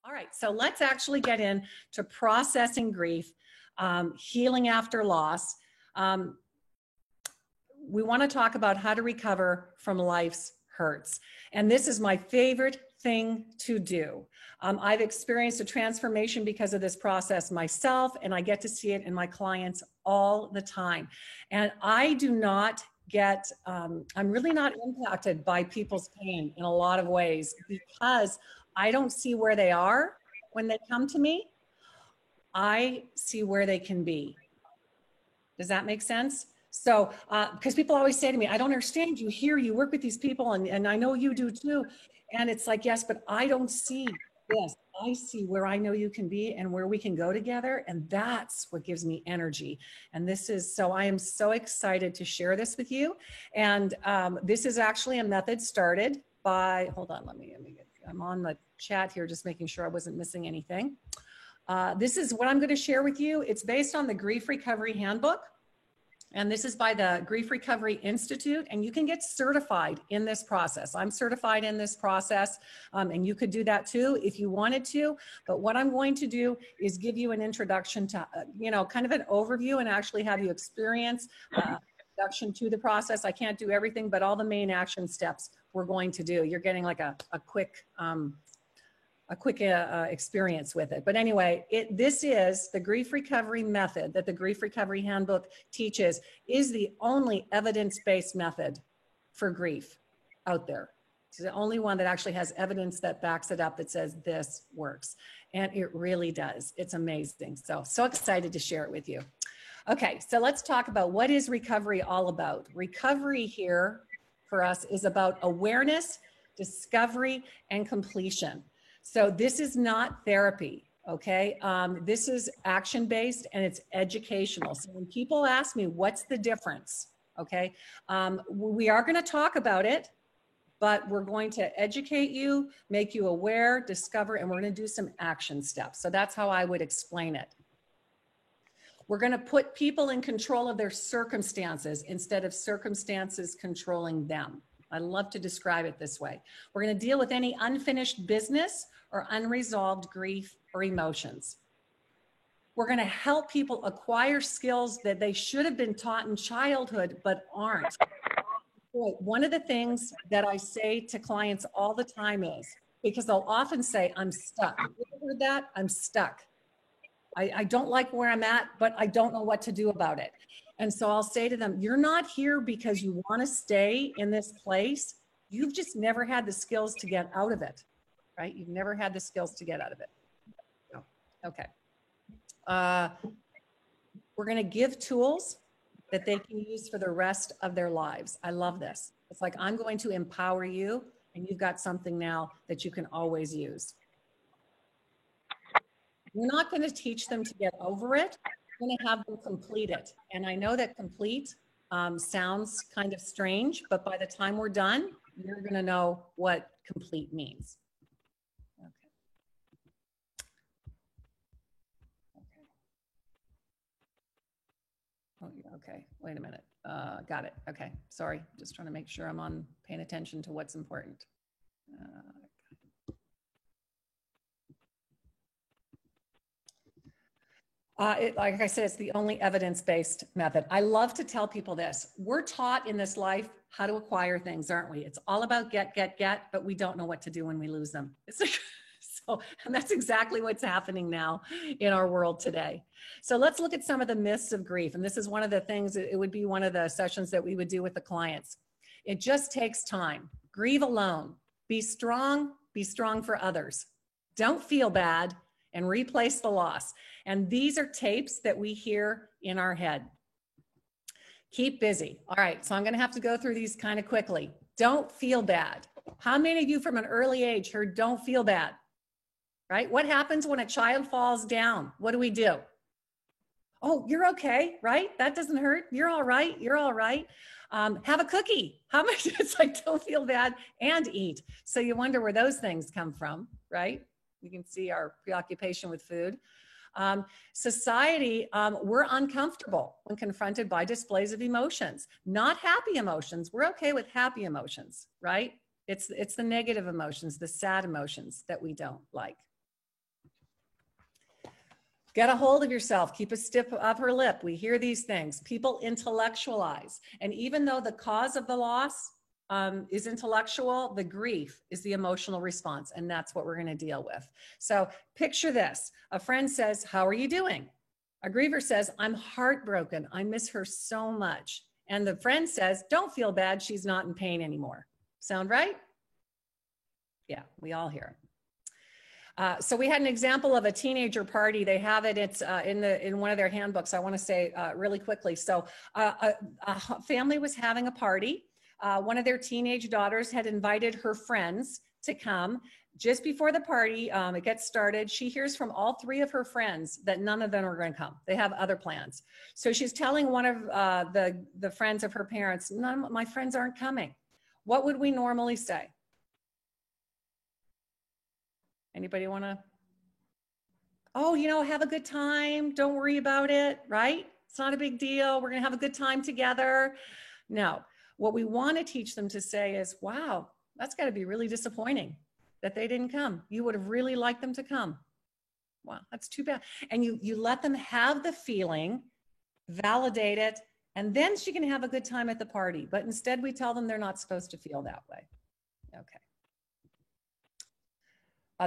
All right, so let's actually get into processing grief, healing after loss. We want to talk about how to recover from life's hurts. And this is my favorite thing to do. I've experienced a transformation because of this process myself, and I get to see it in my clients all the time. And I do not get, I'm really not impacted by people's pain in a lot of ways because I don't see where they are when they come to me. I see where they can be. Does that make sense? So, because people always say to me, I don't understand you here, you work with these people and I know you do too. And it's like, yes, but I don't see this. I see where I know you can be and where we can go together. And that's what gives me energy. And this is, so I am so excited to share this with you. And this is actually a method started by, hold on, let me get, I'm on the chat here, just making sure I wasn't missing anything. This is what I'm going to share with you. It's based on the Grief Recovery Handbook. And this is by the Grief Recovery Institute, and you can get certified in this process. I'm certified in this process, and you could do that too if you wanted to. But what I'm going to do is give you an introduction to, kind of an overview and actually have you experience introduction to the process. I can't do everything, but all the main action steps we're going to do. You're getting like a quick experience with it. But anyway, this is the grief recovery method that the Grief Recovery Handbook teaches is the only evidence-based method for grief out there. It's the only one that actually has evidence that backs it up that says this works. And it really does. It's amazing. So excited to share it with you. Okay, so let's talk about what is recovery all about. Recovery here for us is about awareness, discovery, and completion. So this is not therapy, okay? This is action-based and it's educational. So when people ask me, what's the difference, okay? We are gonna talk about it, but we're going to educate you, make you aware, discover, and we're gonna do some action steps. So that's how I would explain it. We're gonna put people in control of their circumstances instead of circumstances controlling them. I love to describe it this way. We're going to deal with any unfinished business or unresolved grief or emotions. We're going to help people acquire skills that they should have been taught in childhood but aren't. One of the things that I say to clients all the time is, because they'll often say, I'm stuck. You ever heard that? I'm stuck. I don't like where I'm at, but I don't know what to do about it. And so I'll say to them, you're not here because you want to stay in this place. You've just never had the skills to get out of it, right? You've never had the skills to get out of it. No. Okay. We're going to give tools that they can use for the rest of their lives. I love this. It's like, I'm going to empower you and you've got something now that you can always use. We're not going to teach them to get over it. We're going to have them complete it. And I know that complete sounds kind of strange, but by the time we're done, you're going to know what complete means. Okay. Oh, okay. Wait a minute. Got it. Okay. Sorry. Just trying to make sure I'm paying attention to what's important. Like I said, it's the only evidence-based method. I love to tell people this. We're taught in this life how to acquire things, aren't we? It's all about get, but we don't know what to do when we lose them. And that's exactly what's happening now in our world today. So let's look at some of the myths of grief. And this is one of the things, it would be one of the sessions that we would do with the clients. It just takes time. Grieve alone. Be strong for others. Don't feel bad and replace the loss. And these are tapes that we hear in our head. Keep busy. All right, so I'm gonna have to go through these kind of quickly. Don't feel bad. How many of you from an early age heard don't feel bad, right? What happens when a child falls down? What do we do? Oh, you're okay, right? That doesn't hurt. You're all right. You're all right. Have a cookie. How much? It's like, don't feel bad and eat. So you wonder where those things come from, right? You can see our preoccupation with food. Society, we're uncomfortable when confronted by displays of emotions, not happy emotions. We're okay with happy emotions, right? It's the negative emotions, the sad emotions that we don't like. Get a hold of yourself. Keep a stiff upper lip. We hear these things. People intellectualize. And even though the cause of the loss is intellectual, the grief is the emotional response. And that's what we're going to deal with. So picture this. A friend says, how are you doing? A griever says, I'm heartbroken. I miss her so much. And the friend says, don't feel bad. She's not in pain anymore. Sound right? Yeah, we all hear it. So we had an example of a teenager party. They have it. It's in one of their handbooks. I want to say really quickly. So a family was having a party. One of their teenage daughters had invited her friends to come. Just before the party, it gets started, she hears from all three of her friends that none of them are going to come. They have other plans. So she's telling one of the friends of her parents, none of my friends aren't coming. What would we normally say? Anybody want to? Oh, you know, have a good time. Don't worry about it, right? It's not a big deal. We're going to have a good time together. No, what we want to teach them to say is, wow, that's got to be really disappointing that they didn't come. You would have really liked them to come. Wow, that's too bad. And you let them have the feeling, validate it, and then she can have a good time at the party. But instead we tell them they're not supposed to feel that way. Okay.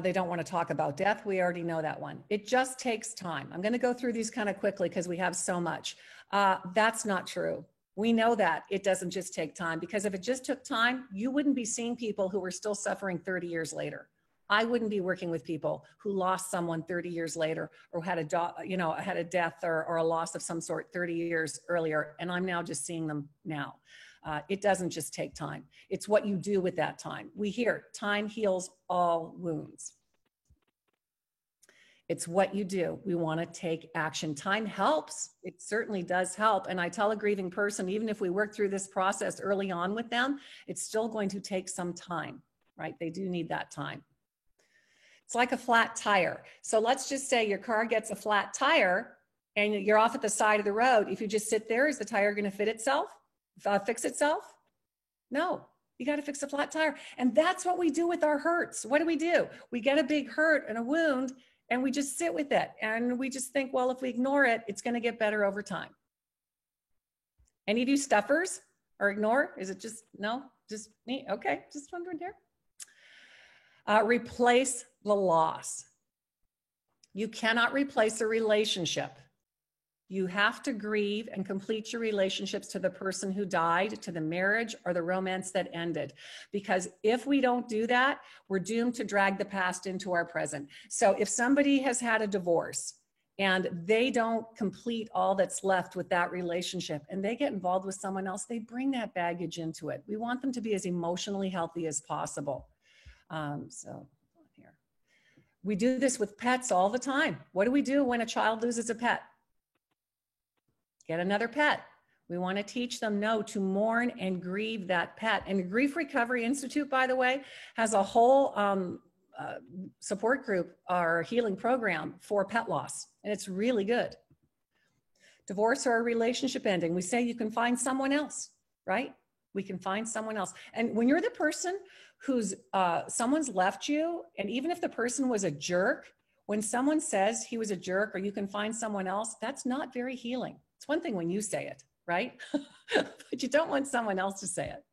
They don't want to talk about death. We already know that one. It just takes time. I'm going to go through these kind of quickly because we have so much. That's not true. We know that it doesn't just take time, because if it just took time, you wouldn't be seeing people who were still suffering 30 years later. I wouldn't be working with people who lost someone 30 years later, or had a death or a loss of some sort 30 years earlier. And I'm now just seeing them now. It doesn't just take time. It's what you do with that time. We hear time heals all wounds. It's what you do. We want to take action. Time helps. It certainly does help. And I tell a grieving person, even if we work through this process early on with them, it's still going to take some time, right? They do need that time. It's like a flat tire. So let's just say your car gets a flat tire and you're off at the side of the road. If you just sit there, is the tire going to fix itself? No, you got to fix a flat tire. And that's what we do with our hurts. What do? We get a big hurt and a wound, and we just sit with it. And we just think, well, if we ignore it, it's going to get better over time. Any of you stuffers or ignore? Is it just me? Okay, just wondering here. Replace the loss. You cannot replace a relationship. You have to grieve and complete your relationships to the person who died, to the marriage or the romance that ended. Because if we don't do that, we're doomed to drag the past into our present. So if somebody has had a divorce and they don't complete all that's left with that relationship and they get involved with someone else, they bring that baggage into it. We want them to be as emotionally healthy as possible. Here. We do this with pets all the time. What do we do when a child loses a pet? Get another pet. We want to teach them to mourn and grieve that pet. And the Grief Recovery Institute, by the way, has a whole support group or healing program for pet loss. And it's really good. Divorce or a relationship ending. We say you can find someone else, right? We can find someone else. And when you're the person who's someone's left you, and even if the person was a jerk, when someone says he was a jerk or you can find someone else, that's not very healing. It's one thing when you say it, right? But you don't want someone else to say it.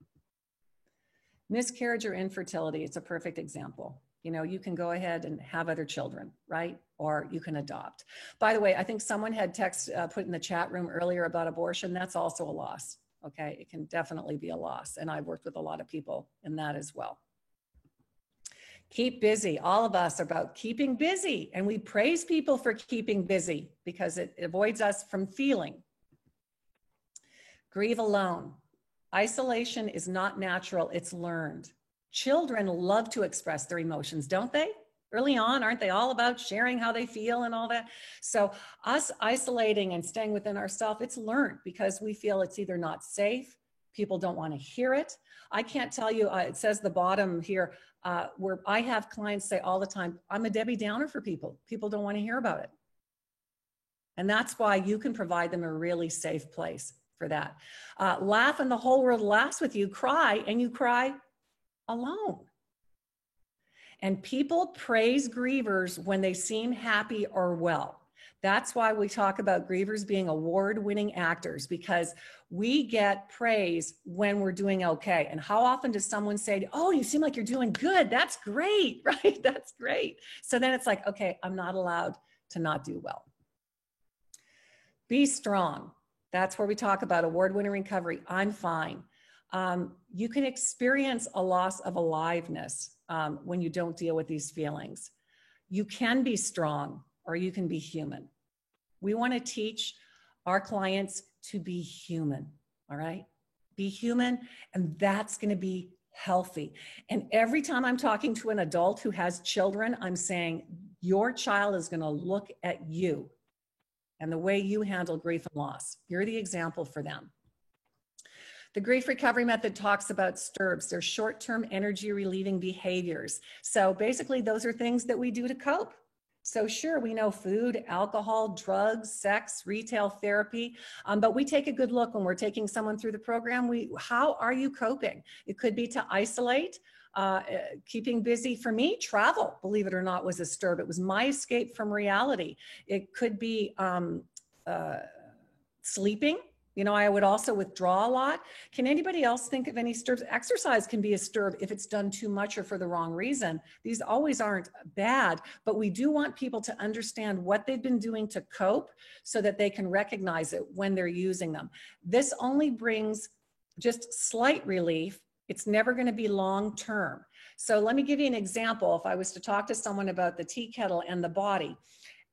Miscarriage or infertility, it's a perfect example. You can go ahead and have other children, right? Or you can adopt. By the way, I think someone had put in the chat room earlier about abortion. That's also a loss, okay? It can definitely be a loss. And I've worked with a lot of people in that as well. Keep busy. All of us are about keeping busy, and we praise people for keeping busy because it avoids us from feeling. Grieve alone. Isolation is not natural, it's learned. Children love to express their emotions, don't they? Early on, aren't they all about sharing how they feel and all that? So us isolating and staying within ourselves, it's learned because we feel it's either not safe, people don't want to hear it. I can't tell you, it says the bottom here, where I have clients say all the time, I'm a Debbie Downer for people. People don't want to hear about it. And that's why you can provide them a really safe place for that. Laugh and the whole world laughs with you. Cry and you cry alone. And people praise grievers when they seem happy or well. That's why we talk about grievers being award-winning actors, because we get praise when we're doing okay. And how often does someone say, oh, you seem like you're doing good. That's great, right? That's great. So then it's like, okay, I'm not allowed to not do well. Be strong. That's where we talk about award-winning recovery. I'm fine. You can experience a loss of aliveness when you don't deal with these feelings. You can be strong or you can be human. We want to teach our clients to be human, all right? Be human, and that's going to be healthy. And every time I'm talking to an adult who has children, I'm saying, your child is going to look at you and the way you handle grief and loss. You're the example for them. The grief recovery method talks about STIRBs. They're short-term energy relieving behaviors. So basically those are things that we do to cope. So sure, we know food, alcohol, drugs, sex, retail therapy, but we take a good look when we're taking someone through the program. How are you coping? It could be to isolate, keeping busy. For me, travel, believe it or not, was a STIRB. It was my escape from reality. It could be sleeping. You know, I would also withdraw a lot. Can anybody else think of any STIRBs? Exercise can be a STIRB if it's done too much or for the wrong reason. These always aren't bad, but we do want people to understand what they've been doing to cope so that they can recognize it when they're using them. This only brings just slight relief. It's never going to be long term. So let me give you an example. If I was to talk to someone about the tea kettle and the body,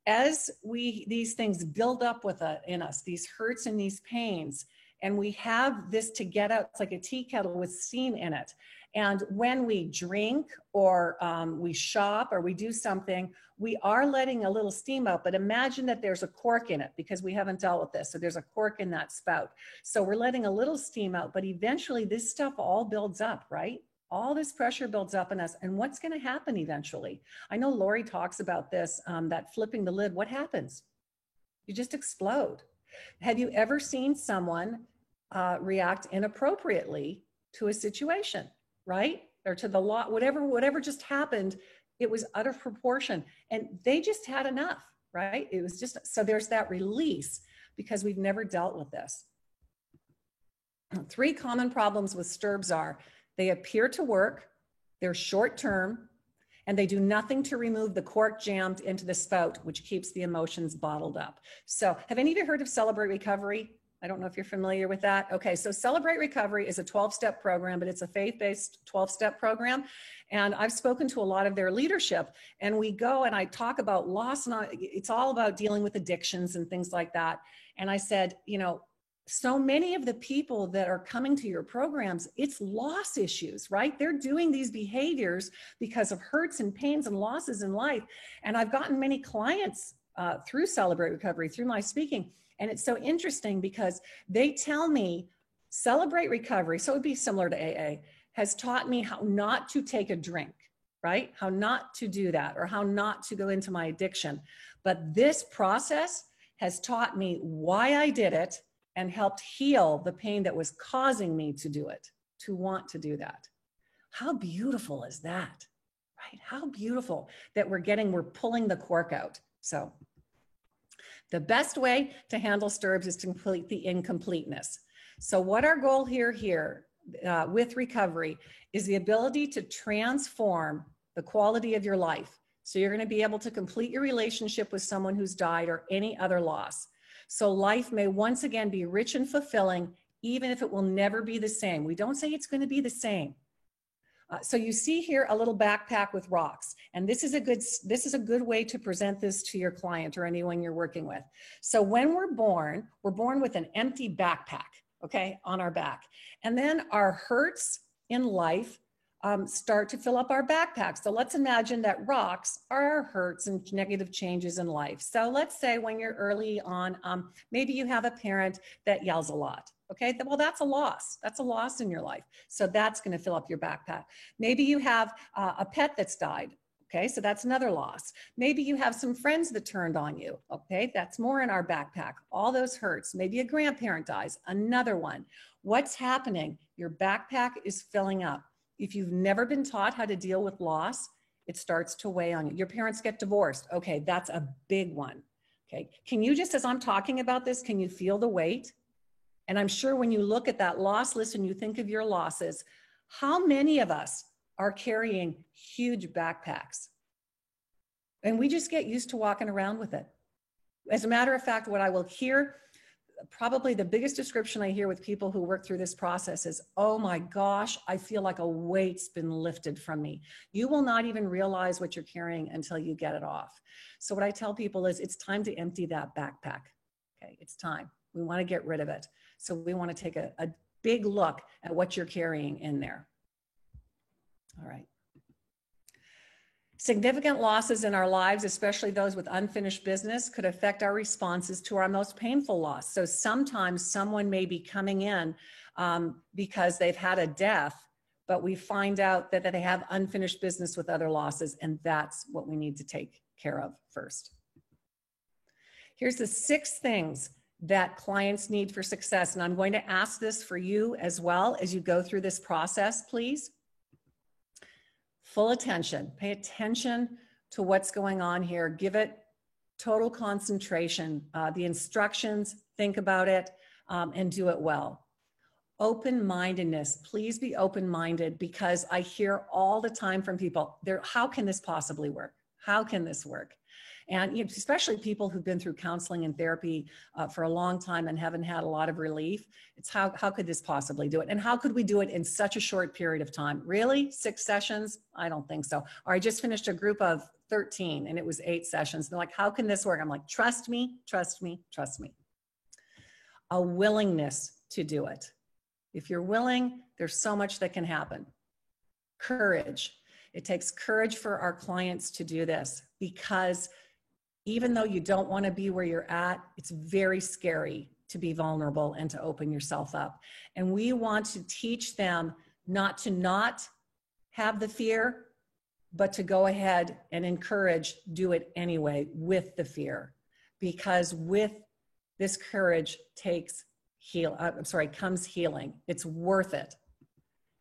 as these things build up in us, these hurts and these pains, and we have this to get out, it's like a tea kettle with steam in it. And when we drink or we shop or we do something, we are letting a little steam out, but imagine that there's a cork in it because we haven't dealt with this. So there's a cork in that spout. So we're letting a little steam out, but eventually this stuff all builds up, right? All this pressure builds up in us. And what's going to happen eventually? I know Lori talks about this, that flipping the lid. What happens? You just explode. Have you ever seen someone react inappropriately to a situation, right? Or to the law, whatever just happened, it was out of proportion. And they just had enough, right? It was just, so there's that release because we've never dealt with this. 3 common problems with STIRBs are, they appear to work, they're short-term, and they do nothing to remove the cork jammed into the spout, which keeps the emotions bottled up. So have any of you heard of Celebrate Recovery? I don't know if you're familiar with that. Okay, so Celebrate Recovery is a 12-step program, but it's a faith-based 12-step program. And I've spoken to a lot of their leadership, and we go and I talk about loss, and it's all about dealing with addictions and things like that. And I said, you know, so many of the people that are coming to your programs, it's loss issues, right? They're doing these behaviors because of hurts and pains and losses in life. And I've gotten many clients through Celebrate Recovery, through my speaking. And it's so interesting because they tell me Celebrate Recovery, so it would be similar to AA, has taught me how not to take a drink, right? How not to do that, or how not to go into my addiction. But this process has taught me why I did it and helped heal the pain that was causing me to do it, to want to do that. How beautiful is that, right? How beautiful that we're pulling the cork out. So the best way to handle STIRBs is to complete the incompleteness. So what our goal here with recovery is the ability to transform the quality of your life. So you're going to be able to complete your relationship with someone who's died or any other loss. So life may once again be rich and fulfilling, even if it will never be the same. We don't say it's going to be the same. So you see here a little backpack with rocks, and this is a good way to present this to your client or anyone you're working with. So when we're born with an empty backpack, okay, on our back, and then our hurts in life start to fill up our backpack. So let's imagine that rocks are our hurts and negative changes in life. So let's say when you're early on, maybe you have a parent that yells a lot. Okay, well, that's a loss. That's a loss in your life. So that's going to fill up your backpack. Maybe you have a pet that's died. Okay, so that's another loss. Maybe you have some friends that turned on you. Okay, that's more in our backpack. All those hurts. Maybe a grandparent dies, another one. What's happening? Your backpack is filling up. If you've never been taught how to deal with loss, it starts to weigh on you. Your parents get divorced. Okay, that's a big one. Okay. Can you just, as I'm talking about this, can you feel the weight? And I'm sure when you look at that loss list and you think of your losses, how many of us are carrying huge backpacks? And we just get used to walking around with it. As a matter of fact, what I will hear, probably the biggest description I hear with people who work through this process is, oh my gosh, I feel like a weight's been lifted from me. You will not even realize what you're carrying until you get it off. So what I tell people is it's time to empty that backpack. Okay, it's time. We want to get rid of it. So we want to take a big look at what you're carrying in there. All right. Significant losses in our lives, especially those with unfinished business, could affect our responses to our most painful loss. So sometimes someone may be coming in because they've had a death, but we find out that they have unfinished business with other losses, and that's what we need to take care of first. Here's the 6 things that clients need for success, and I'm going to ask this for you as well as you go through this process, please. Full attention. Pay attention to what's going on here. Give it total concentration. The instructions, think about it, and do it well. Open-mindedness. Please be open-minded, because I hear all the time from people, how can this possibly work? How can this work? And especially people who've been through counseling and therapy for a long time and haven't had a lot of relief. It's how could this possibly do it? And how could we do it in such a short period of time? Really? 6 sessions? I don't think so. Or I just finished a group of 13 and it was 8 sessions. They're like, how can this work? I'm like, trust me, trust me, trust me. A willingness to do it. If you're willing, there's so much that can happen. Courage. It takes courage for our clients to do this, because even though you don't want to be where you're at, it's very scary to be vulnerable and to open yourself up. And we want to teach them not have the fear, but to go ahead and encourage, do it anyway with the fear. Because with this courage comes healing. It's worth it.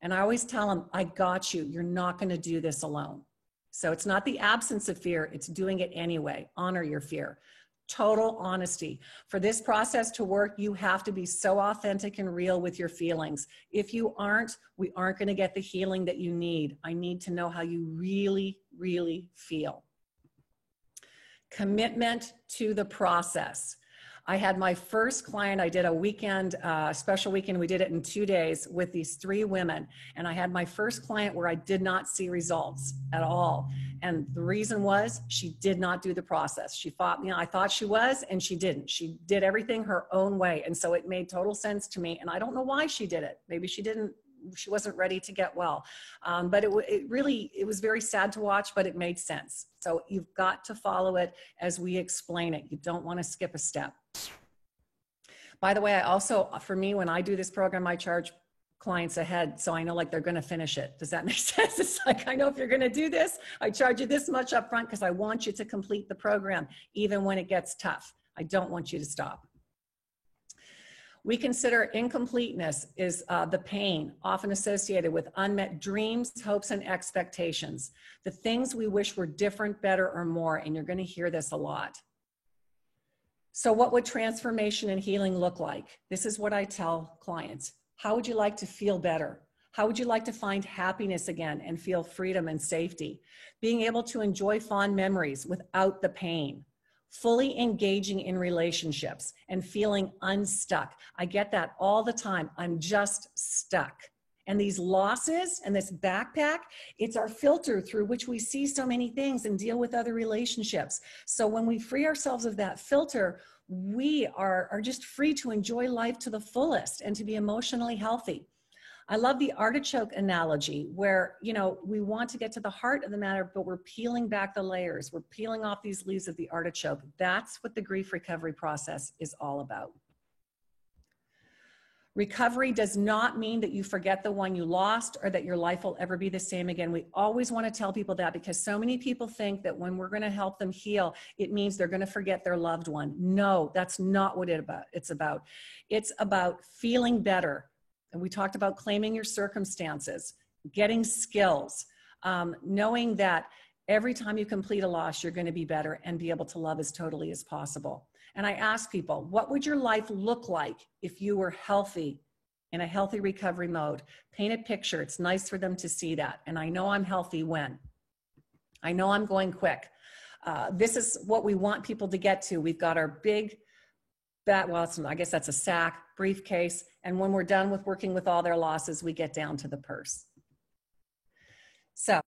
And I always tell them, I got you. You're not going to do this alone. So it's not the absence of fear, it's doing it anyway. Honor your fear. Total honesty. For this process to work, you have to be so authentic and real with your feelings. If you aren't, we aren't going to get the healing that you need. I need to know how you really, really feel. Commitment to the process. I had my first client, I did a weekend, special weekend, we did it in 2 days with these 3 women. And I had my first client where I did not see results at all. And the reason was she did not do the process. She thought, I thought she was, and she didn't. She did everything her own way. And so it made total sense to me. And I don't know why she did it. Maybe she wasn't ready to get well. But it was very sad to watch, but it made sense. So you've got to follow it as we explain it. You don't want to skip a step. By the way, I also, for me, when I do this program, I charge clients ahead. So I know like they're going to finish it. Does that make sense? It's like, I know if you're going to do this, I charge you this much up front because I want you to complete the program, even when it gets tough. I don't want you to stop. We consider incompleteness is the pain often associated with unmet dreams, hopes, and expectations. The things we wish were different, better, or more, and you're going to hear this a lot. So what would transformation and healing look like? This is what I tell clients. How would you like to feel better? How would you like to find happiness again and feel freedom and safety? Being able to enjoy fond memories without the pain. Fully engaging in relationships and feeling unstuck. I get that all the time. I'm just stuck. And these losses and this backpack, it's our filter through which we see so many things and deal with other relationships. So when we free ourselves of that filter, we are just free to enjoy life to the fullest and to be emotionally healthy. I love the artichoke analogy where, we want to get to the heart of the matter, but we're peeling back the layers. We're peeling off these leaves of the artichoke. That's what the grief recovery process is all about. Recovery does not mean that you forget the one you lost or that your life will ever be the same again. We always want to tell people that because so many people think that when we're going to help them heal, it means they're going to forget their loved one. No, that's not what it's about. It's about feeling better. And we talked about claiming your circumstances, getting skills, knowing that Every time you complete a loss, you're going to be better and be able to love as totally as possible. And I ask people, what would your life look like if you were healthy, in a healthy recovery mode? Paint a picture. It's nice for them to see that. And I know I'm healthy when. I know I'm going quick. This is what we want people to get to. We've got our big, I guess that's a sack, briefcase. And when we're done with working with all their losses, we get down to the purse. So